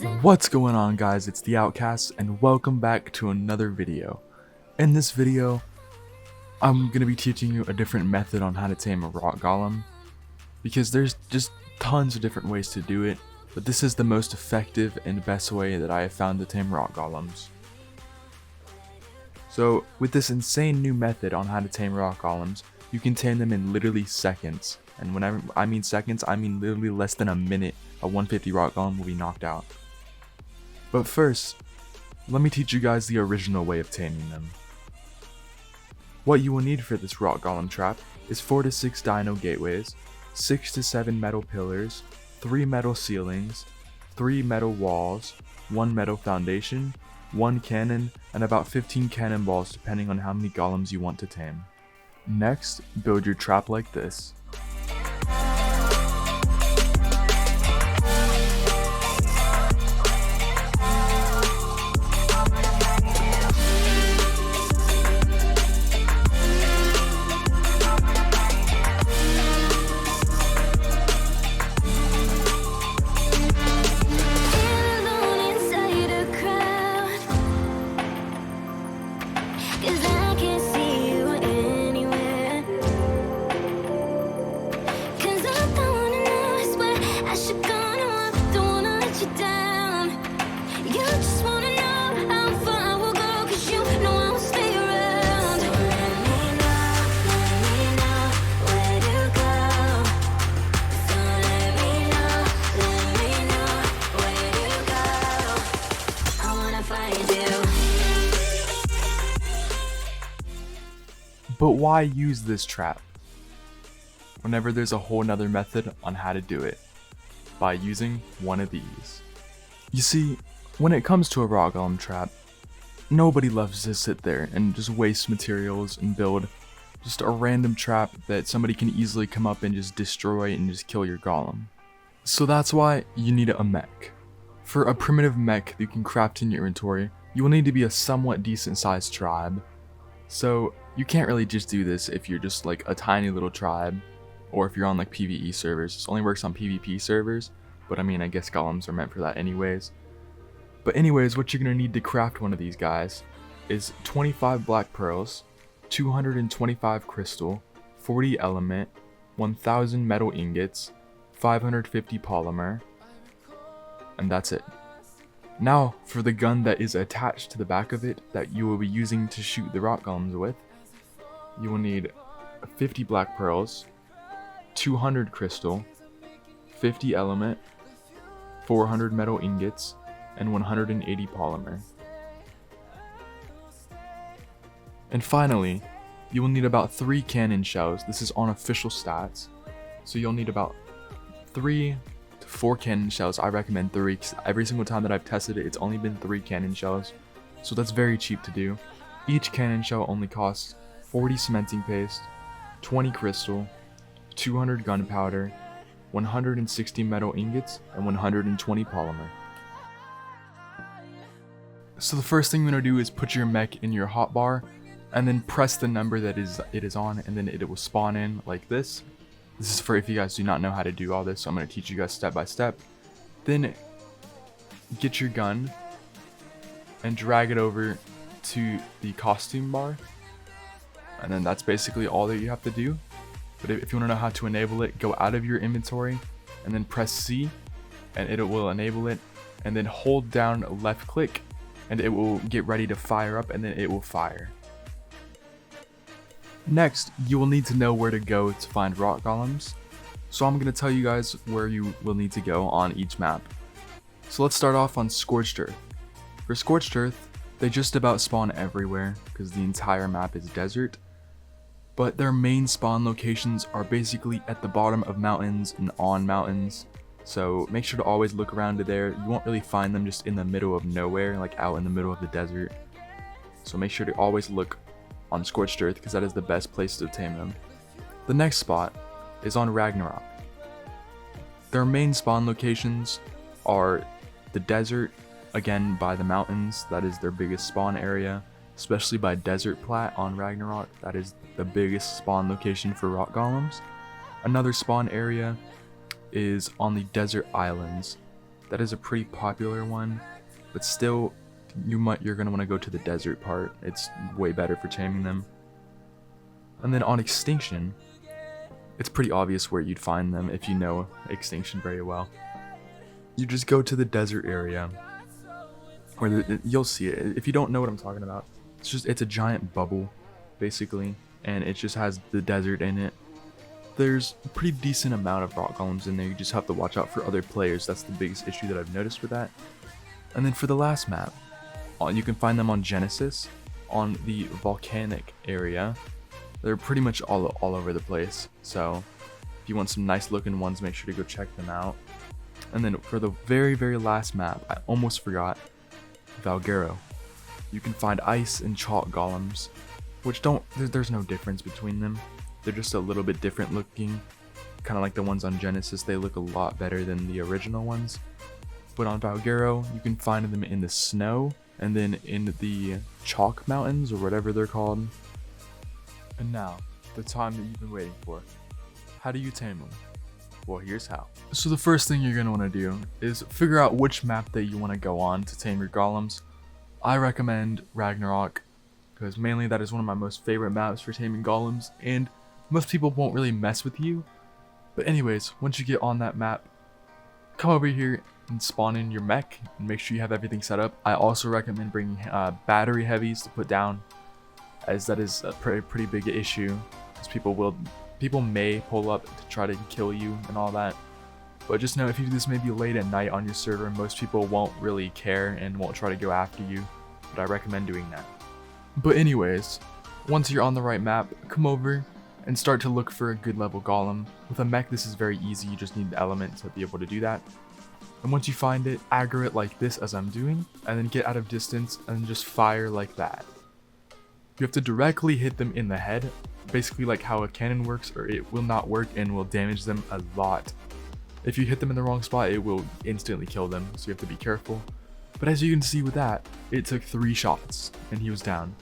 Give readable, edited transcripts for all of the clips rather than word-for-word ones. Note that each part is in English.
What's going on, guys? It's the Outcasts and welcome back to another video. In this video, I'm going to be teaching you a different method on how to tame a rock golem, because there's just tons of different ways to do it, but this is the most effective and best way that I have found to tame rock golems. So with this insane new method on how to tame rock golems, you can tame them in literally seconds, and whenever I mean seconds, I mean literally less than a minute. A 150 rock golem will be knocked out. But first, let me teach you guys the original way of taming them. What you will need for this rock golem trap is 4 to 6 dino gateways, 6 to 7 metal pillars, 3 metal ceilings, 3 metal walls, 1 metal foundation, 1 cannon, and about 15 cannonballs depending on how many golems you want to tame. Next, build your trap like this. But why use this trap whenever there's a whole nother method on how to do it? By using one of these. You see, when it comes to a rock golem trap, nobody loves to sit there and just waste materials and build just a random trap that somebody can easily come up and just destroy and just kill your golem. So that's why you need a mech. For a primitive mech that you can craft in your inventory, you will need to be a somewhat decent sized tribe. So you can't really just do this if you're just like a tiny little tribe, or if you're on like PvE servers. This only works on PvP servers, but I mean, I guess golems are meant for that anyways. But anyways, what you're gonna need to craft one of these guys is 25 black pearls, 225 crystal, 40 element, 1000 metal ingots, 550 polymer, and that's it. Now, for the gun that is attached to the back of it that you will be using to shoot the rock golems with, you will need 50 black pearls, 200 crystal, 50 element, 400 metal ingots, and 180 polymer. And finally, you will need about 3 cannon shells. This is on official stats, so you'll need about 3 to 4 cannon shells. I recommend 3 because every single time that I've tested it, it's only been 3 cannon shells, so that's very cheap to do. Each cannon shell only costs 40 cementing paste, 20 crystal, 200 gunpowder, 160 metal ingots, and 120 polymer. So the first thing you're going to do is put your mech in your hotbar, and then press the number that it is on, and then it will spawn in like this. This is for if you guys do not know how to do all this, so I'm going to teach you guys step by step. Then get your gun and drag it over to the costume bar, and then that's basically all that you have to do. But if you want to know how to enable it, go out of your inventory and then press C, and it will enable it, and then hold down left click and it will get ready to fire up, and then it will fire. Next, you will need to know where to go to find rock golems, so I'm going to tell you guys where you will need to go on each map. So let's start off on Scorched Earth. For Scorched Earth, they just about spawn everywhere because the entire map is desert, but their main spawn locations are basically at the bottom of mountains and on mountains, so make sure to always look around to there. You won't really find them just in the middle of nowhere, like out in the middle of the desert, so make sure to always look on Scorched Earth because that is the best place to tame them. The next spot is on Ragnarok. Their main spawn locations are the desert, again by the mountains, that is their biggest spawn area, especially by Desert Plat on Ragnarok, that is the biggest spawn location for rock golems. Another spawn area is on the desert islands. That is a pretty popular one, but still, you're gonna want to go to the desert part. It's way better for taming them. And then on extinction, it's pretty obvious where you'd find them if you know extinction very well. You just go to the desert area, where you'll see it. If you don't know what I'm talking about, it's a giant bubble, basically, and it just has the desert in it. There's a pretty decent amount of rock golems in there. You just have to watch out for other players. That's the biggest issue that I've noticed with that. And then for the last map, you can find them on Genesis, on the volcanic area. They're pretty much all over the place. So if you want some nice looking ones, make sure to go check them out. And then for the very, very last map, I almost forgot, Valguero. You can find ice and chalk golems, which there's no difference between them. They're just a little bit different looking, kind of like the ones on Genesis. They look a lot better than the original ones. But on Valguero, you can find them in the snow and then in the chalk mountains, or whatever they're called. And now, the time that you've been waiting for. How do you tame them? Well, here's how. So the first thing you're going to want to do is figure out which map that you want to go on to tame your golems. I recommend Ragnarok, because mainly that is one of my most favorite maps for taming golems, and most people won't really mess with you. But anyways, once you get on that map, come over here and spawn in your mech and make sure you have everything set up. I also recommend bringing battery heavies to put down, as that is a pretty big issue, because people may pull up to try to kill you and all that. But just know, if you do this maybe late at night on your server, most people won't really care and won't try to go after you, but I recommend doing that. But anyways, once you're on the right map, come over and start to look for a good level golem. With a mech, this is very easy. You just need the element to be able to do that. And once you find it, aggro it like this, as I'm doing, and then get out of distance and just fire like that. You have to directly hit them in the head, basically like how a cannon works, or it will not work and will damage them a lot. If you hit them in the wrong spot, it will instantly kill them, so you have to be careful. But as you can see with that, it took 3 shots and he was down.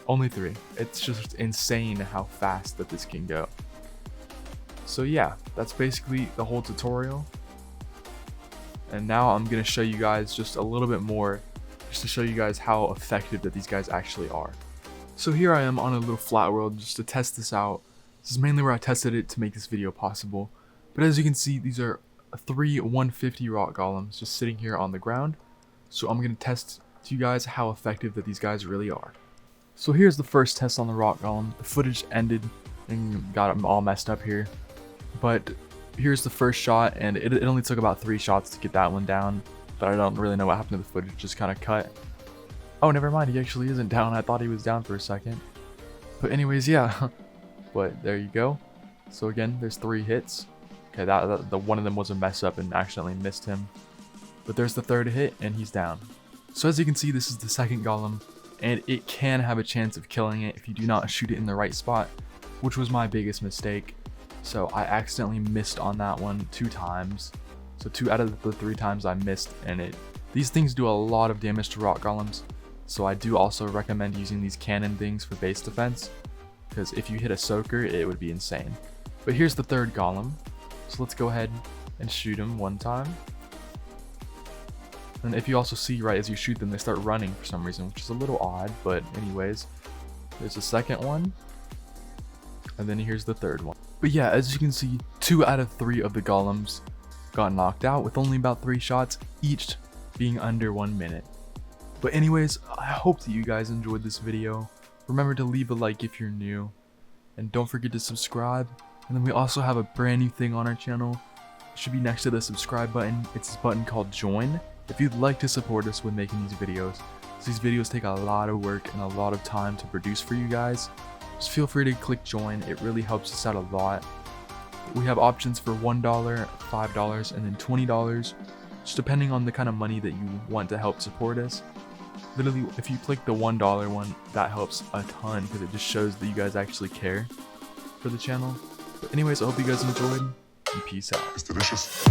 Only 3. It's just insane how fast that this can go. So yeah, that's basically the whole tutorial. And now I'm going to show you guys just a little bit more, just to show you guys how effective that these guys actually are. So here I am on a little flat world just to test this out. This is mainly where I tested it to make this video possible. But as you can see, these are 3 150 rock golems just sitting here on the ground. So I'm going to test to you guys how effective that these guys really are. So here's the first test on the rock golem. The footage ended and got them all messed up here. But here's the first shot, and it only took about 3 shots to get that one down. But I don't really know what happened to the footage, just kind of cut. Oh, never mind, he actually isn't down. I thought he was down for a second. But anyways, yeah. But there you go. So again, there's 3 hits. Okay, the one of them was a mess up and accidentally missed him. But there's the 3rd hit, and he's down. So as you can see, this is the second golem, and it can have a chance of killing it if you do not shoot it in the right spot, which was my biggest mistake. So I accidentally missed on that one 2 times. So 2 out of the 3 times I missed, and these things do a lot of damage to rock golems. So I do also recommend using these cannon things for base defense, because if you hit a soaker, it would be insane. But here's the 3rd golem. So let's go ahead and shoot him 1 time. And if you also see, right, as you shoot them, they start running for some reason, which is a little odd, but anyways. There's the 2nd one. And then here's the 3rd one. But yeah, as you can see, 2 out of 3 of the golems got knocked out with only about 3 shots, each being under 1 minute. But anyways, I hope that you guys enjoyed this video. Remember to leave a like if you're new, and don't forget to subscribe. And then we also have a brand new thing on our channel. It should be next to the subscribe button. It's this button called join, if you'd like to support us with making these videos. So these videos take a lot of work and a lot of time to produce for you guys. Just feel free to click join. It really helps us out a lot. We have options for $1, $5, and then $20, just depending on the kind of money that you want to help support us. Literally, if you click the $1 one, that helps a ton, because it just shows that you guys actually care for the channel. But anyways, I hope you guys enjoyed, and peace out. It's delicious.